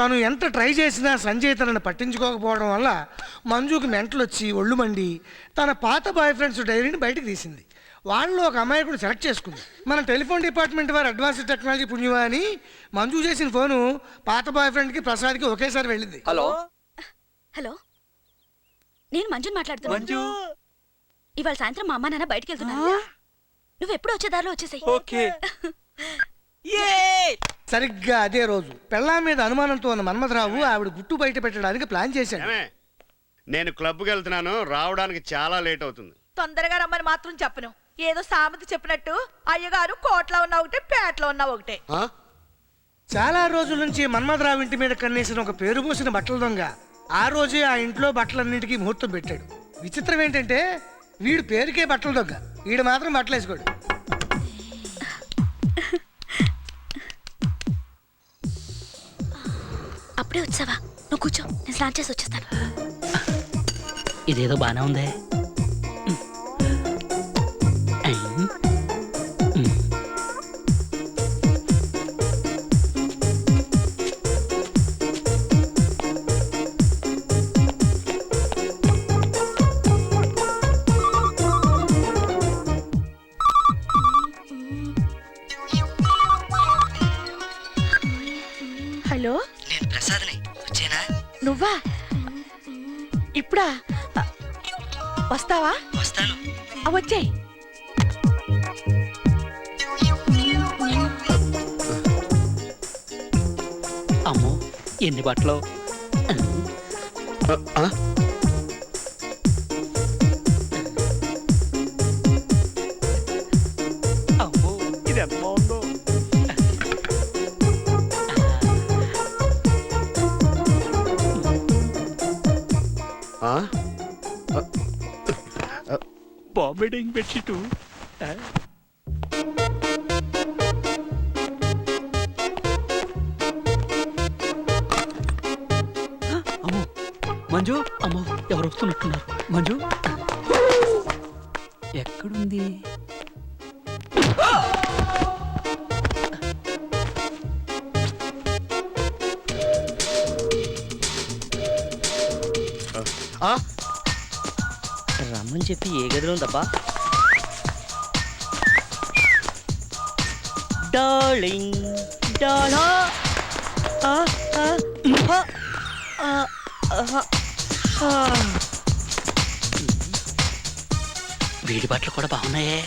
తను ఎంత ట్రై చేసినా సంజయ్ తనని పట్టించుకోకపోవడం వల్ల మంజుకి మెంటలు వచ్చి ఒళ్ళు మండి తన పాత బాయ్ ఫ్రెండ్స్ డైరీని బయటకు తీసింది. వాళ్ళలో ఒక అమాయకుడు సెలెక్ట్ చేసుకుంది. మన టెలిఫోన్ డిపార్ట్మెంట్ వారు అడ్వాన్స్ టెక్నాలజీ పుణ్యమా అని మంజు చేసిన ఫోను పాత బాయ్ ఫ్రెండ్కి ప్రసాద్కి ఒకేసారి వెళ్ళింది. హలో హలో, నేను మంజుని మాట్లాడుతున్నాను. ఇవాళ సాయంత్రం మా అమ్మ నాన్న బయటికి వెళ్తున్నాను. నువ్వు ఎప్పుడు వచ్చే దారిలో వచ్చేసాయి. ఓకే. సరిగ్గా అదే రోజు పెళ్ళా మీద అనుమానంతో ఉన్న మన్మథరావు ఆవిడ గుట్టు బయట పెట్టడానికి ప్లాన్ చేశాడు. నేను క్లబ్కి వెళ్తున్నాను, రావడానికి చాలా లేట్ అవుతుంది. తొందరగా రమ్మని మాత్రం చెప్పను. ఏదో సామెత చెప్పినట్టు అయ్యగారు కోట్లో ఉన్న ఒకటే, పేటలో ఉన్న ఒకటే. చాలా రోజుల నుంచి మన్మథరావు ఇంటి మీద కన్నేసిన ఒక పేరు పోసిన బట్టల దొంగ ఆ రోజే ఆ ఇంట్లో బట్టలన్నింటికి ముహూర్తం పెట్టాడు. విచిత్రం ఏంటంటే వీడు పేరుకే బట్టల దొంగ, వీడు మాత్రం బట్టలు వేసుకోడు. అప్పుడే వచ్చావా? నువ్వు కూర్చో, నేను స్నానం చేసి వచ్చేస్తాను. ఇదేదో బానే ఉందే. హలో, నేను ప్రసాద్ని. వచ్చేనా? నువ్వా? ఇప్పుడా? వస్తావా? వస్తాను. వచ్చేయ్. అమ్మో, ఎన్ని బట్టలు! అమ్మో, ఇది ఎంత బాగుందో! బాంబేడింగ్ బెడ్షీటు. అమ్మో మంజు, అమ్మో ఎవరు వస్తున్నట్టున్నారు. మంజు ఎక్కడుంది? రమ్మని చెప్పి ఏ గదిలో ఉందబ్బా? డార్లింగ్ డాలా. వీడి బట్టలు కూడా బాగున్నాయే.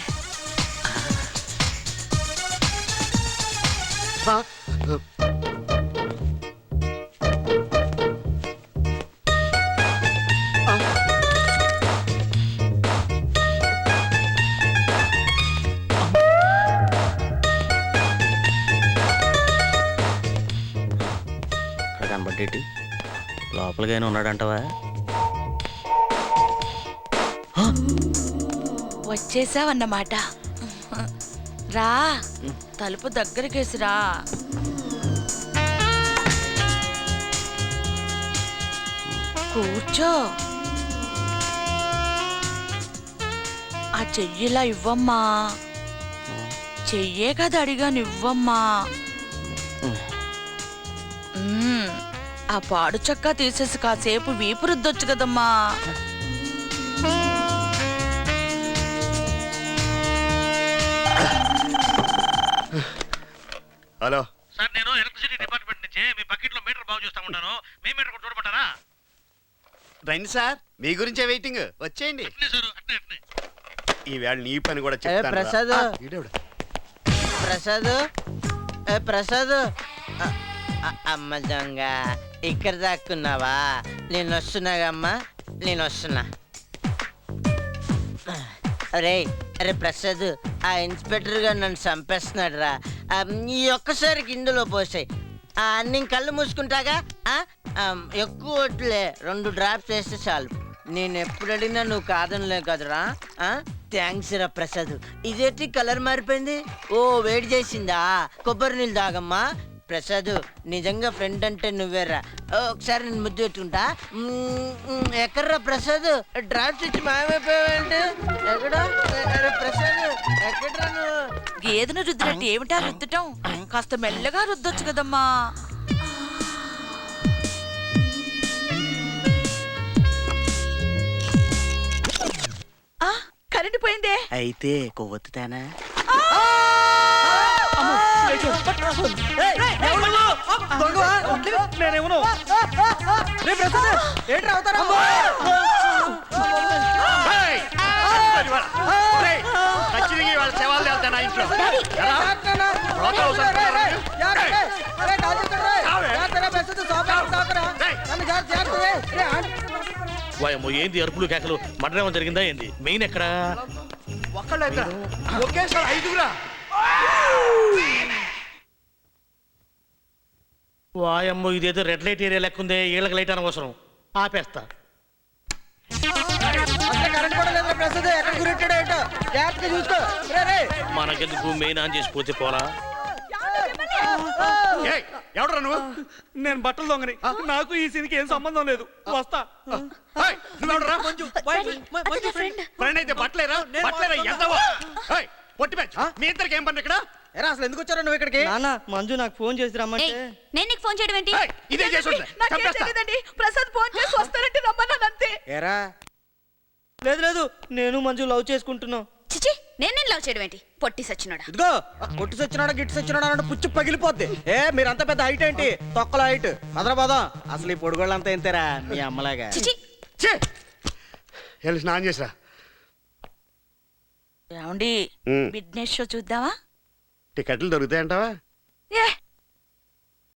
కనబడ్డేటి లోపలికైనా ఉన్నాడంటవా? వచ్చేసావన్నమాట. రా, తలుపు దగ్గరకేసిరా. కూర్చో. ఆ చెయ్యిలా ఇవ్వమ్మా. చెయ్యే కదా అడిగాను, ఇవ్వమ్మా. ఆ పాడు చక్కా తీసేసి కాసేపు వీపు రుద్దొచ్చు కదమ్మా. హలో సార్, నేను ఎలక్ట్రిసిటీ డిపార్ట్మెంట్ నుంచి మీ బకెట్లో మీటర్ బాగు చేస్తా ఉంటాను. మీ మీటర్ కూడా చూడమంటారా? రండి సార్, మీ గురించే వెయిటింగ్. వచ్చేయండి. ఈ వేళ నీ పని కూడా చెప్తాను. ప్రసాద్, ప్రసాద్, ప్రసాద్. అమ్మ దొంగ, ఇక్కడ దాక్కున్నావా? నేను వస్తున్నాగమ్మా, నేను వస్తున్నా. అరే అరే ప్రసాద్, ఆ ఇన్స్పెక్టర్ గారు నన్ను చంపేస్తున్నాడు రా. ఈ ఒక్కసారికి ఇందులో పోసాయి. నేను కళ్ళు మూసుకుంటాగా. ఎక్కువ వడ్లే, 2 డ్రాప్స్ వేస్తే చాలు. నేను ఎప్పుడు అడిగినా నువ్వు కాదనిలే కదరా. థ్యాంక్స్ రా ప్రసాద్. ఇదేంటి కలర్ మారిపోయింది? ఓ వేడి చేసిందా? కొబ్బరి నీళ్ళు తాగమ్మా. ప్రసాద్, నిజంగా ఫ్రెండ్ అంటే నువ్వేరా. ఒకసారి నేను ముద్దు పెట్టుకుంటా. ఎక్కడ్రా ప్రసాద్? డ్రాప్స్ ఇచ్చి మాయమైపోయావంటే ఎక్కడ? ప్రసాద్ ఎక్కడ్రా నువ్వు? గేదెను రుద్దినట్టు ఏమిటా రుద్దటం? కాస్త మెల్లగా రుద్దొచ్చు కదమ్మా. ఆ, కరెంటు పోయిందే. అయితే కొవ్వొత్తుతానా నేనేమను ఏయ్! ఇవాళ. ఒరేయ్, ఖచ్చితంగా ఇవాళ శవాలు తేలుతా నా ఇంట్లో. ఎలా? రోత అవసరం లేదా? ఏయ్! ఏయ్! వాయమ్మో ఏంది అరుపులు కేకలు మర్డర్ ఏమో జరిగిందా ఏంది మెయిన్ ఎక్కడ ఒకేసారి 5గురా. వాయమ్మో ఇదేదో రెడ్ లైట్ ఏరియా లెక్క ఉంది వీళ్ళకి లైట్ అనవసరం ఆపేస్తా మనకెందుకు మెయిన్ ఆన్ చేసి పోతే పోలా ఏయ్, ఎవడురా నువ్వు? నేను బట్టలు దొంగని నాకు ఈ సీన్కి ఏం సంబంధం లేదు వస్తా ఏయ్, నువ్వెవడురా? ఫ్రెండ్ అయితే బట్టలేరా ఎంతవో? ఏయ్, పొట్టి బ్యాచ్ మీ ఇద్దరికి ఏం పని ఇక్కడ? అసలు ఎందుకు వచ్చారా నువ్వు ఇక్కడికి నాన్న మంజు నాకు ఫోన్ చేసి రమ్మంటే నేను నీకు ఫోన్ చేయడం ఏంటి? ఏయ్, ఇదే చేసి ఉంటా. నాకేం చంపేస్తా. తెలియదండి. ప్రసాద్ ఫోన్ చేసి వస్తానంటే రమ్మన్నాను అంతే. ఏరా లేదు లేదు నేను మంజు లవ్ చేసుకుంటున్నాం చిచి నేను లవ్ చేయడం ఏంటి? పొట్టి సచ్చినోడా. ఇదిగో కొట్టు సచ్చినాడా గిట్టు సచ్చినాడా అంటే పుచ్చు పగిలిపోద్ది. మీరంతా పెద్ద హైట్ ఏంటి? తొక్కల హైట్ హైదరాబాద్. అసలు ఈ పొడుగోళ్ళంతా ఇంతేరా మీ అమ్మలాగా. చిచి ఛే! వెళ్ళి స్నానం చేసిరా. ఏమండి ఉమ్. బిజినెస్ షో చూద్దామా? టికెట్లు దొరుకుతాయంటావా? ఏ